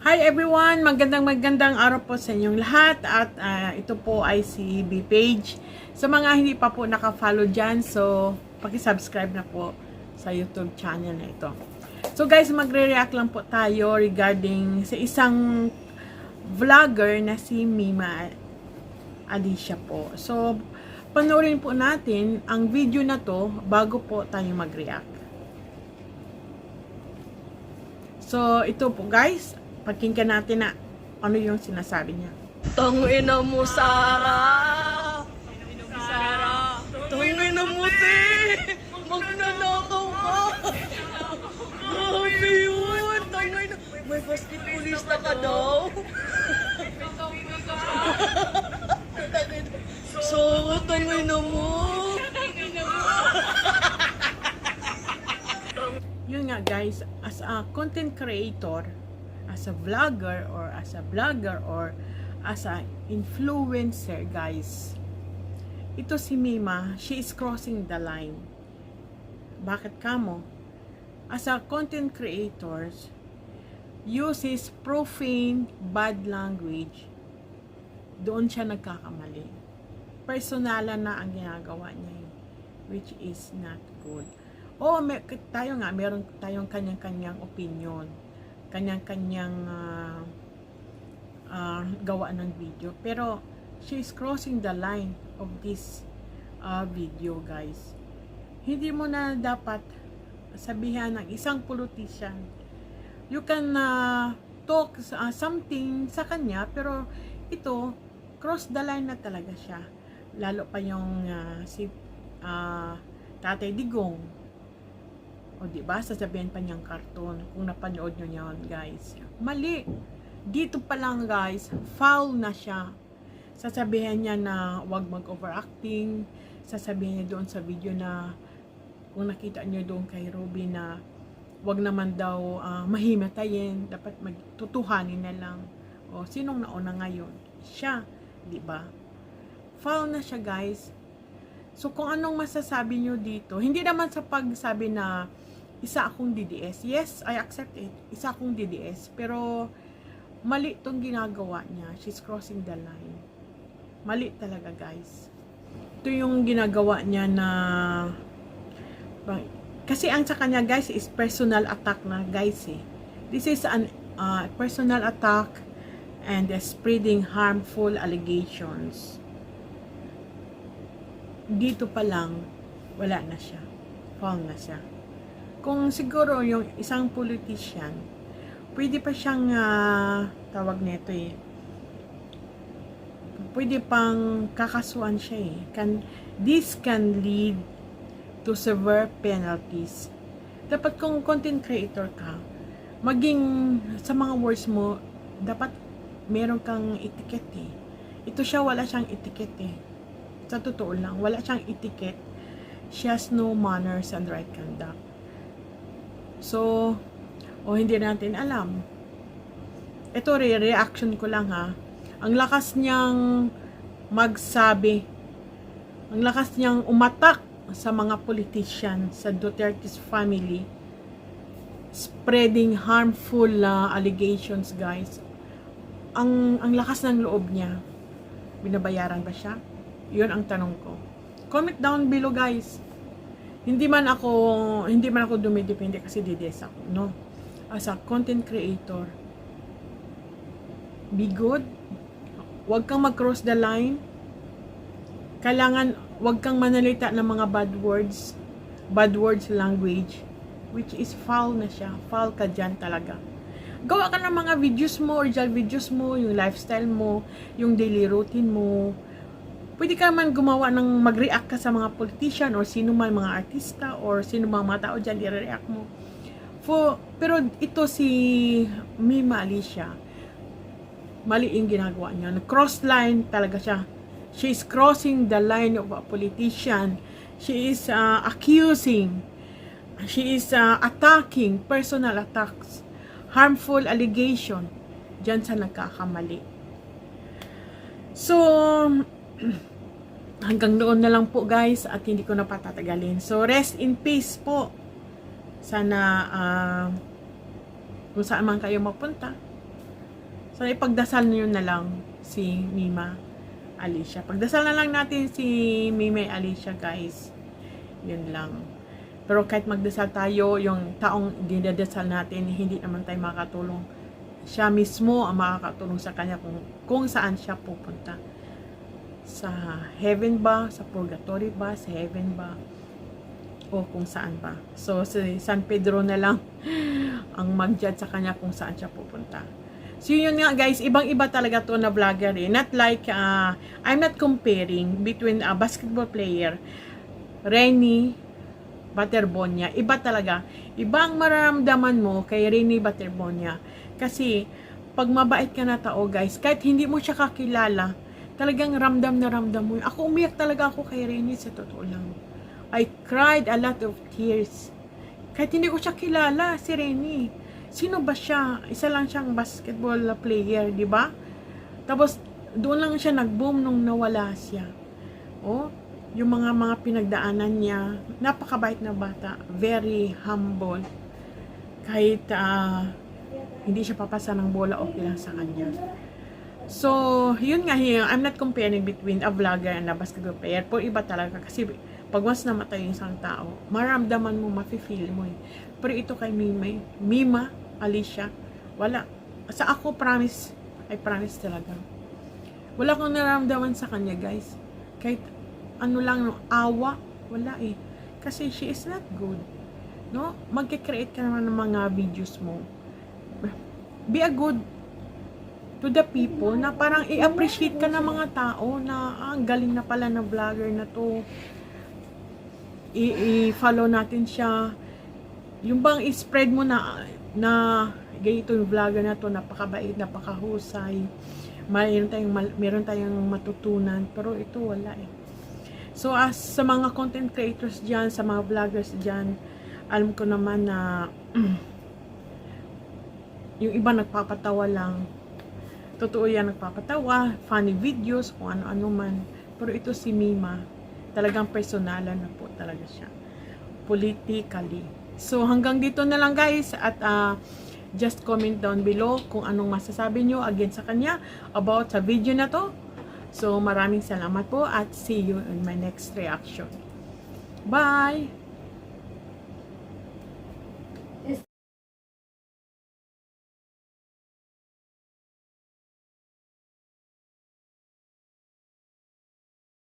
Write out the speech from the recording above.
Hi everyone! Magandang araw po sa inyong lahat at ito po ay si B Page. Sa mga hindi pa po naka-follow dyan, so paki-subscribe na po sa YouTube channel na ito. So guys, magre-react lang po tayo regarding sa isang vlogger na si Mima Alicia po. So, panoorin po natin ang video na to bago po tayo mag-react. So, ito po guys, pakinggan natin na ano yung sinasabi niya. Tangina mo, Sarah! Tangina mo, te! Magnanakaw ka! Grabe yun! Tangina! May basketballista ka daw? So, tangina mo! Yun nga guys, as a content creator, as a vlogger or as a blogger or as a influencer guys, ito si Mima, she is crossing the line. Bakit kamo? As a content creator, uses profane, bad language, doon siya nagkakamali. Personalan na ang ginagawa niya, which is not good. Tayo nga, meron tayong kanyang-kanyang opinion, kanyang-kanyang gawa ng video. Pero, she is crossing the line of this video, guys. Hindi mo na dapat sabihan ng isang politician. You can talk something sa kanya, pero ito, cross the line na talaga siya. Lalo pa yung si Tatay Digong. O diba, sasabihin pa niyang karton. Kung napanood nyo yan, guys. Mali. Dito pa lang, guys, foul na siya. Sasabihin niya na wag mag-overacting. Sasabihin niya doon sa video na kung nakita niyo doon kay Ruby na wag naman daw mahimatayin. Dapat magtutuhanin na lang. O, sinong nauna ngayon? Siya. Diba? Foul na siya, guys. So, kung anong masasabi niyo dito, hindi naman sa pagsabi na isa akong DDS. Yes, I accept it. Isa akong DDS. Pero, mali itong ginagawa niya. She's crossing the line. Mali talaga, guys. Ito yung ginagawa niya na... Kasi ang sa kanya, guys, is personal attack na, guys, eh. This is an personal attack and spreading harmful allegations. Dito pa lang, wala na siya. Foul na siya. Kung siguro yung isang politician, pwede pa siyang tawag nito eh. Pwede pang kakasuhan siya eh. This can lead to severe penalties. Dapat kung content creator ka, maging sa mga words mo, dapat meron kang etiquette eh. Ito siya, wala siyang etiquette eh. Sa totoo lang, wala siyang etiquette. She has no manners and right conduct. So, hindi natin alam. Ito, reaction ko lang ha. Ang lakas niyang magsabi, ang lakas niyang umatak sa mga politician, sa Duterte's family, spreading harmful allegations, guys. Ang lakas ng loob niya. Binabayaran ba siya? Yun ang tanong ko. Comment down below, guys. Hindi man ako dumidepende kasi DDS ako, no? As a content creator, be good. Huwag kang mag-cross the line. Kailangan, huwag kang manalita ng mga bad words language, which is foul na siya. Foul ka dyan talaga. Gawa ka ng mga videos mo, original videos mo, yung lifestyle mo, yung daily routine mo. Pwede ka man gumawa ng mag-react ka sa mga politician or sino man mga artista or sino mga tao dyan, i-react mo. Pero ito si Mima Alicia, mali yung ginagawa niya. Cross line talaga siya. She is crossing the line of a politician. She is accusing. She is attacking, personal attacks, harmful allegation. Diyan sa nagkakamali. So, hanggang doon na lang po guys at hindi ko na patatagalin. So rest in peace po. Sana kung saan man kayo mapunta, So, ipagdasal nyo na lang si Mima Alicia. Pagdasal na lang natin si Mima Alicia, guys. Yun lang. Pero kahit magdasal tayo, yung taong dinadasal natin, hindi naman tayo makakatulong. Siya mismo ang makakatulong sa kanya kung saan siya pupunta. Sa heaven ba? Sa purgatory ba? Sa heaven ba? O kung saan ba. So, si San Pedro na lang ang mag-judge sa kanya kung saan siya pupunta. So, yun nga guys, ibang-iba talaga to na vlogger eh. Not like, I'm not comparing between a basketball player, Renny Baterbonia. Iba talaga. Ibang mararamdaman mo kay Renny Baterbonia. Kasi, pag mabait ka na tao guys, kahit hindi mo siya kakilala, talagang ramdam na ramdam mo. Ako, umiyak talaga ako kay Renny sa totoo lang. I cried a lot of tears. Kahit hindi ko siya kilala, si Renny. Sino ba siya? Isa lang siyang basketball player, di ba? Tapos, doon lang siya nag-boom nung nawala siya. Oh, yung mga pinagdaanan niya, napakabait na bata, very humble. Kahit hindi siya papasa ng bola, okay lang sa kanya. So, yun nga, I'm not comparing between a vlogger and a basketball player. Po iba talaga kasi pag once namatay yung isang tao, maramdaman mo, mafe-feel mo eh. Pero ito kay Mima Alicia, wala. Sa ako, promise, I promise talaga. Wala akong nararamdaman sa kanya, guys. Kahit ano lang, no, awa, wala eh. Kasi she is not good. No? Magkikreate ka naman ng mga videos mo. Be a good to the people na parang i-appreciate ka ng mga tao na ang galing na pala na vlogger na to. I-follow natin siya. Yung bang i-spread mo na ganito yung vlogger na to, napakabait, napakahusay. Meron tayong matutunan, pero ito wala eh. So as sa mga content creators diyan, sa mga vloggers diyan, alam ko naman na yung iba nagpapatawa lang. Totoo yan, nagpapatawa, funny videos, kung ano-ano man. Pero ito si Mima, talagang personalan na po talaga siya. Politically. So, hanggang dito na lang guys. At just comment down below kung anong masasabi nyo again sa kanya about sa video na to. So, maraming salamat po at see you in my next reaction. Bye!